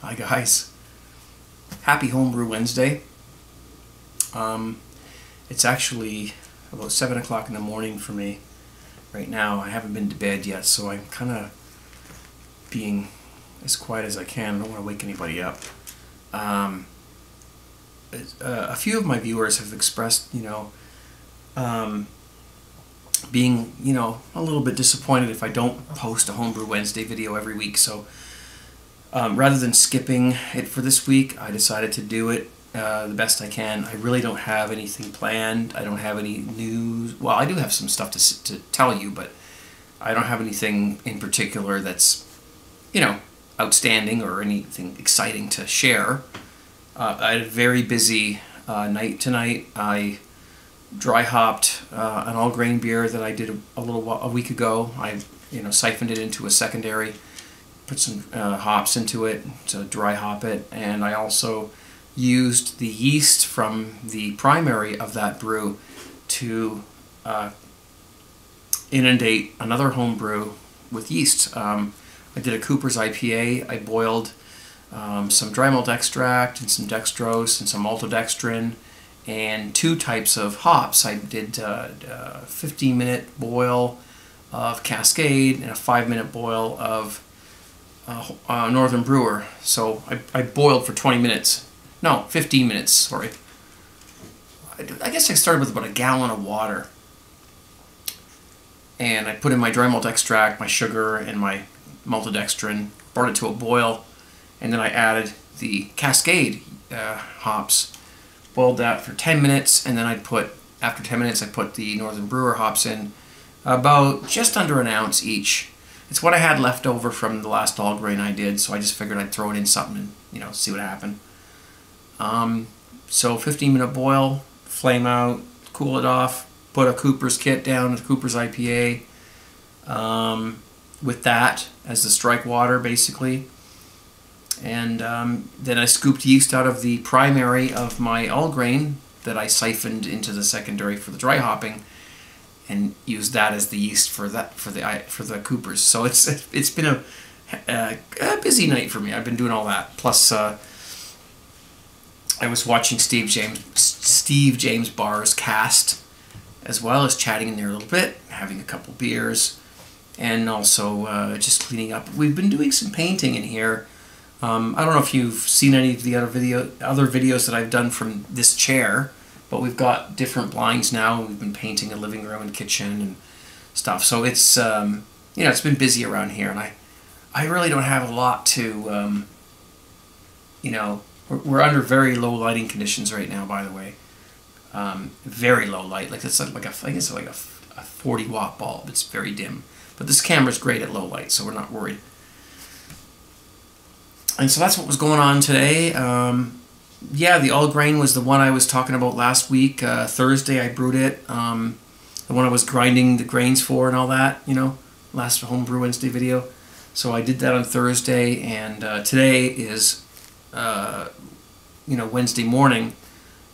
Hi guys, happy Homebrew Wednesday. It's actually about 7 o'clock in the morning for me right now. I haven't been to bed yet, so I'm kind of being as quiet as I can. I don't want to wake anybody up. A few of my viewers have expressed, being, a little bit disappointed if I don't post a Homebrew Wednesday video every week. So rather than skipping it for this week, I decided to do it the best I can. I really don't have anything planned. I don't have any news. Well, I do have some stuff to tell you, but I don't have anything in particular that's, outstanding or anything exciting to share. I had a very busy night tonight. I dry hopped an all grain beer that I did a week ago. I siphoned it into a secondary, put some hops into it to dry hop it, and I also used the yeast from the primary of that brew to inundate another home brew with yeast. I did a Cooper's IPA. I boiled some dry malt extract and some dextrose and some maltodextrin and 2 types of hops. I did a 15-minute boil of Cascade and a 5-minute boil of Northern Brewer. So I boiled for 20 minutes. No, 15 minutes, sorry. I guess I started with about a gallon of water. And I put in my dry malt extract, my sugar, and my maltodextrin, brought it to a boil, and then I added the Cascade hops, boiled that for 10 minutes, and then after 10 minutes I put the Northern Brewer hops in, about just under an ounce each. It's what I had left over from the last all grain I did, so I just figured I'd throw it in something and see what happened. So 15-minute boil, flame out, cool it off, put a Cooper's kit down, a Cooper's IPA, with that as the strike water basically. And then I scooped yeast out of the primary of my all grain that I siphoned into the secondary for the dry hopping, and used that as the yeast for the Coopers. So it's been a busy night for me. I've been doing all that. Plus, I was watching Steve James Barr's cast, as well as chatting in there a little bit, having a couple beers, and also just cleaning up. We've been doing some painting in here. I don't know if you've seen any of the other videos that I've done from this chair, but we've got different blinds now. We've been painting a living room and kitchen and stuff. So it's it's been busy around here, and I really don't have a lot to we're under very low lighting conditions right now, by the way. Very low light. Like it's like I guess like a 40-watt bulb. It's very dim. But this camera's great at low light, so we're not worried. And so that's what was going on today. Yeah, the all grain was the one I was talking about last week. Thursday I brewed it. The one I was grinding the grains for and all that, last Homebrew Wednesday video. So I did that on Thursday, and today is, Wednesday morning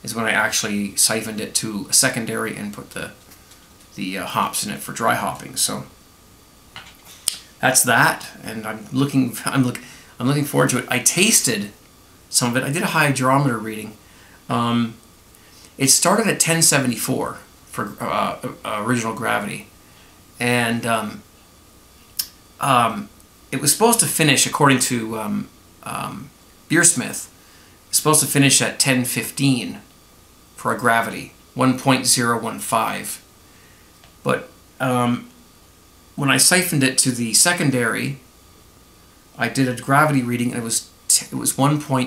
is when I actually siphoned it to a secondary and put the hops in it for dry hopping. So that's that, and I'm looking forward to it. I tasted some of it. I did a hydrometer reading. It started at 1074 for original gravity, and it was supposed to finish, according to Beersmith, it's supposed to finish at 1015 for a gravity, 1.015. But when I siphoned it to the secondary, I did a gravity reading, and it was 1.012. It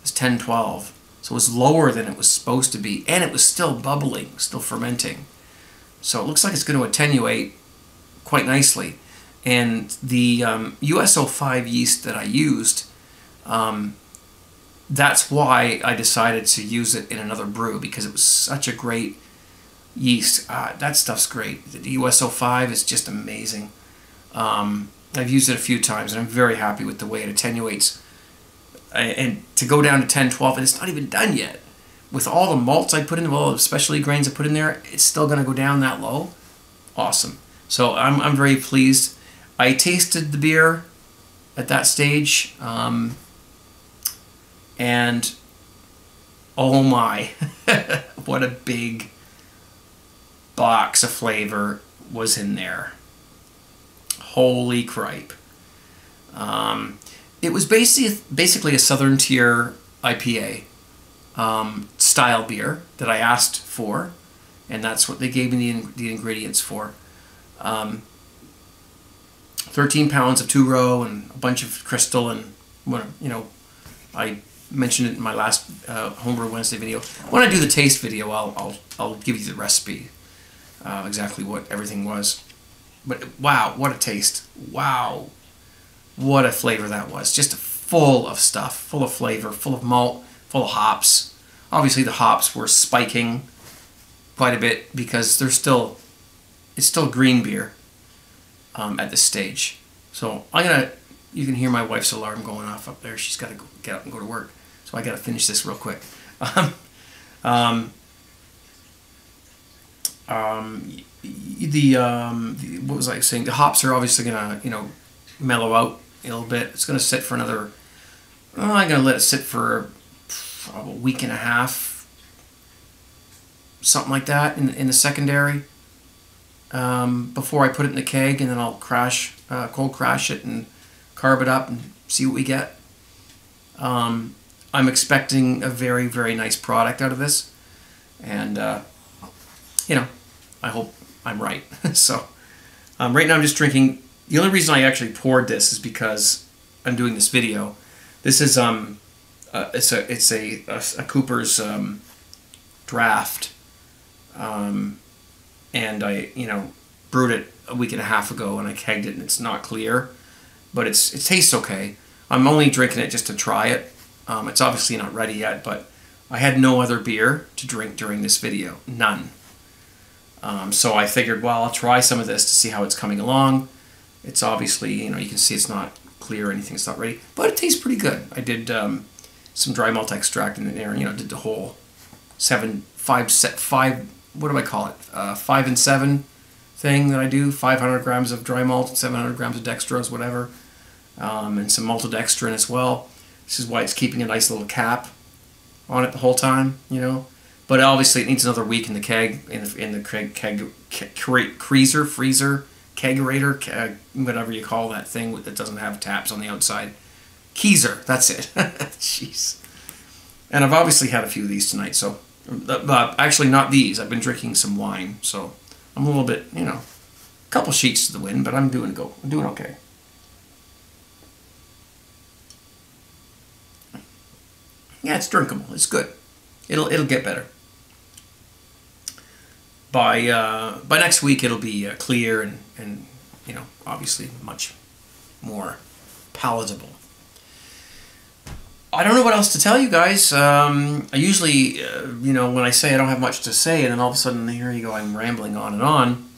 was 1012. So it was lower than it was supposed to be, and it was still bubbling, still fermenting. So it looks like it's going to attenuate quite nicely. And the US05 yeast that I used, that's why I decided to use it in another brew, because it was such a great yeast. That stuff's great. The US05 is just amazing. I've used it a few times, and I'm very happy with the way it attenuates. And to go down to 1012, and it's not even done yet. With all the malts I put in, all the specialty grains I put in there, it's still going to go down that low. Awesome. So I'm very pleased. I tasted the beer. at that stage. And oh my, what a big box of flavor was in there. Holy cripe. It was basically a Southern Tier IPA style beer that I asked for, and that's what they gave me the ingredients for. 13 pounds of 2-row and a bunch of crystal, and I mentioned it in my last Homebrew Wednesday video. When I do the taste video, I'll give you the recipe, exactly what everything was. But wow, what a taste! Wow, what a flavor that was! Just full of stuff, full of flavor, full of malt, full of hops. Obviously, the hops were spiking quite a bit because it's still green beer at this stage. So you can hear my wife's alarm going off up there. She's got to get up and go to work. So I got to finish this real quick. What was I saying? The hops are obviously gonna mellow out a little bit. It's gonna sit for another. I'm gonna let it sit for a week and a half, something like that, in the secondary. Before I put it in the keg, and then I'll cold crash it and carb it up and see what we get. I'm expecting a very, very nice product out of this, and I hope I'm right. So right now I'm just drinking. The only reason I actually poured this is because I'm doing this video. This is it's a Cooper's draft, and I brewed it a week and a half ago, and I kegged it, and it's not clear, but it tastes okay. I'm only drinking it just to try it. It's obviously not ready yet, but I had no other beer to drink during this video, none. So I figured, well, I'll try some of this to see how it's coming along. It's obviously, you can see it's not clear or anything, it's not ready, but it tastes pretty good. I did some dry malt extract in there, and did the whole 5 what do I call it? 5 and 7 thing that I do. 500 grams of dry malt, 700 grams of dextrose, whatever, and some maltodextrin as well. This is why it's keeping a nice little cap on it the whole time, But obviously it needs another week in the keg, in the freezer, kegerator, whatever you call that thing that doesn't have taps on the outside. Keezer, that's it. Jeez. And I've obviously had a few of these tonight, so actually not these. I've been drinking some wine, so I'm a little bit, a couple sheets to the wind, but I'm doing okay. Yeah, it's drinkable. It's good. It'll get better. By next week, it'll be clear and obviously much more palatable. I don't know what else to tell you guys. I usually, when I say I don't have much to say, and then all of a sudden here you go, I'm rambling on and on.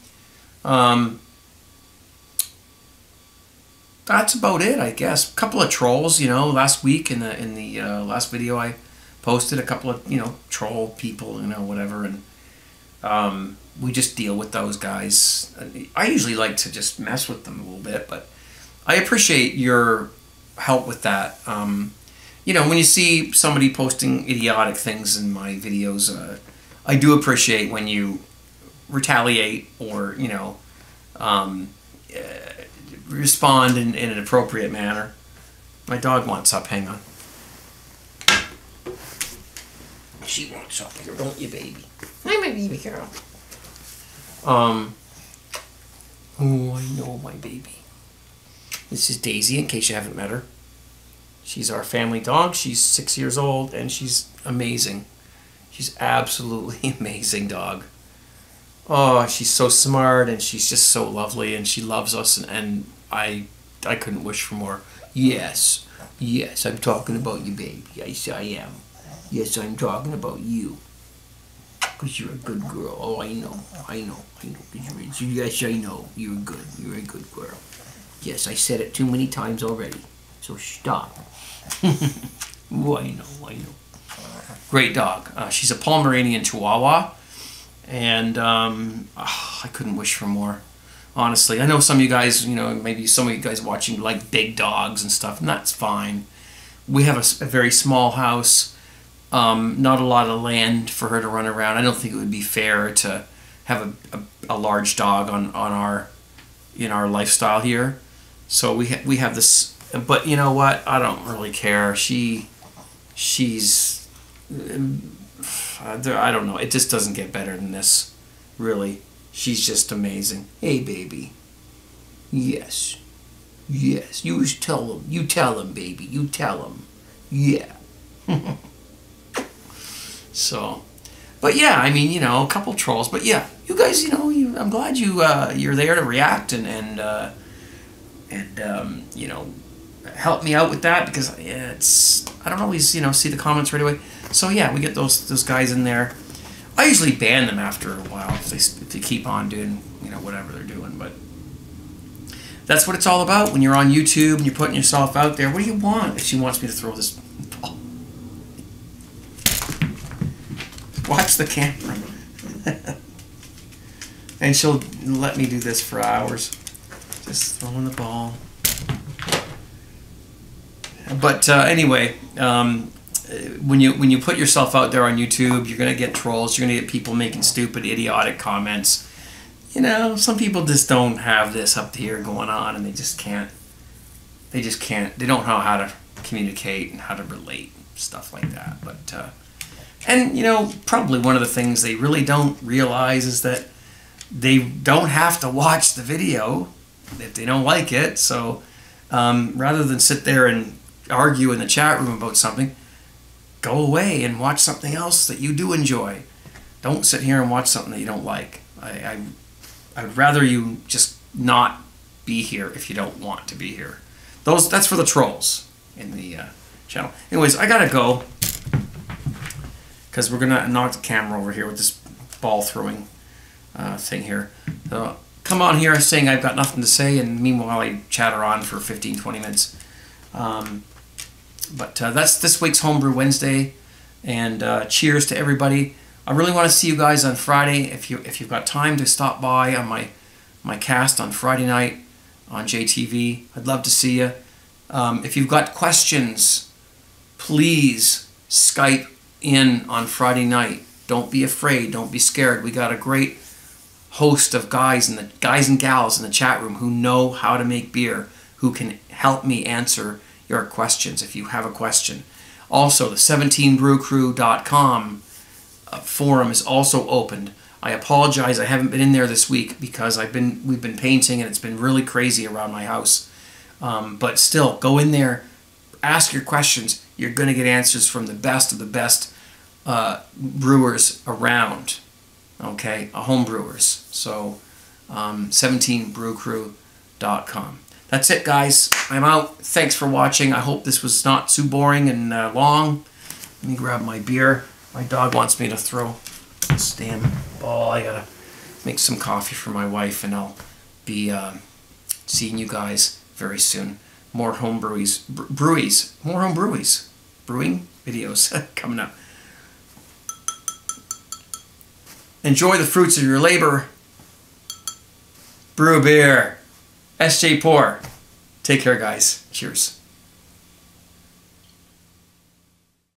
That's about it, I guess. A couple of trolls, last week in the last video I posted, a couple of troll people, whatever, and we just deal with those guys. I usually like to just mess with them a little bit, but I appreciate your help with that. When you see somebody posting idiotic things in my videos, I do appreciate when you retaliate or respond in an appropriate manner. My dog wants up. Hang on. She wants up here, don't you, baby? Hi, my baby girl. Oh, I know, my baby. This is Daisy, in case you haven't met her. She's our family dog. She's 6 years old, and she's amazing. She's absolutely amazing dog. Oh, she's so smart, and she's just so lovely, and she loves us, and I couldn't wish for more. Yes, I'm talking about you, baby. Yes, I am. Yes, I'm talking about you. Because you're a good girl. Oh, I know. Yes, I know. You're good. You're a good girl. Yes, I said it too many times already. So stop. Oh, I know. Great dog. She's a Pomeranian Chihuahua. And I couldn't wish for more. Honestly, I know some of you guys, maybe some of you guys watching like big dogs and stuff, and that's fine. We have a very small house, not a lot of land for her to run around. I don't think it would be fair to have a large dog on our in our lifestyle here. So we have this, but you know what? I don't really care. She's I don't know. It just doesn't get better than this, really. She's just amazing. Hey, baby. Yes. Yes. You tell him. You tell him, baby. You tell him. Yeah. So, but yeah, I mean, a couple trolls. But yeah, you guys, I'm glad you're there to react and help me out with that, because I don't always see the comments right away. So yeah, we get those guys in there. I usually ban them after a while if they keep on doing whatever they're doing. But that's what it's all about when you're on YouTube and you're putting yourself out there. What do you want? She wants me to throw this ball. Watch the camera. And she'll let me do this for hours. Just throwing the ball. But anyway, when you put yourself out there on YouTube, you're gonna get trolls. You're gonna get people making stupid, idiotic comments. Some people just don't have this up here going on, and they just can't. They don't know how to communicate and how to relate, stuff like that. But and probably one of the things they really don't realize is that they don't have to watch the video if they don't like it. So rather than sit there and argue in the chat room about something, go away and watch something else that you do enjoy. Don't sit here and watch something that you don't like. I'd rather you just not be here if you don't want to be here. That's for the trolls in the channel. Anyways, I gotta go because we're gonna knock the camera over here with this ball throwing thing here. So come on here saying I've got nothing to say, and meanwhile I chatter on for 15-20 minutes. But that's this week's Homebrew Wednesday, and cheers to everybody. I really want to see you guys on Friday. If you've got time to stop by on my cast on Friday night on JTV, I'd love to see you. If you've got questions, please Skype in on Friday night. Don't be afraid. Don't be scared. We got a great host of guys and gals in the chat room who know how to make beer, who can help me answer your questions if you have a question. Also, the 17brewcrew.com forum is also opened. I apologize, I haven't been in there this week because we've been painting and it's been really crazy around my house. But still, go in there, ask your questions. You're going to get answers from the best of the best brewers around. Okay, home brewers. So 17brewcrew.com. That's it, guys. I'm out. Thanks for watching. I hope this was not too boring and long. Let me grab my beer. My dog wants me to throw this damn ball. I gotta make some coffee for my wife, and I'll be seeing you guys very soon. More home brewies, more home brewies, brewing videos coming up. Enjoy the fruits of your labor. Brew a beer. SJ Pour. Take care, guys. Cheers.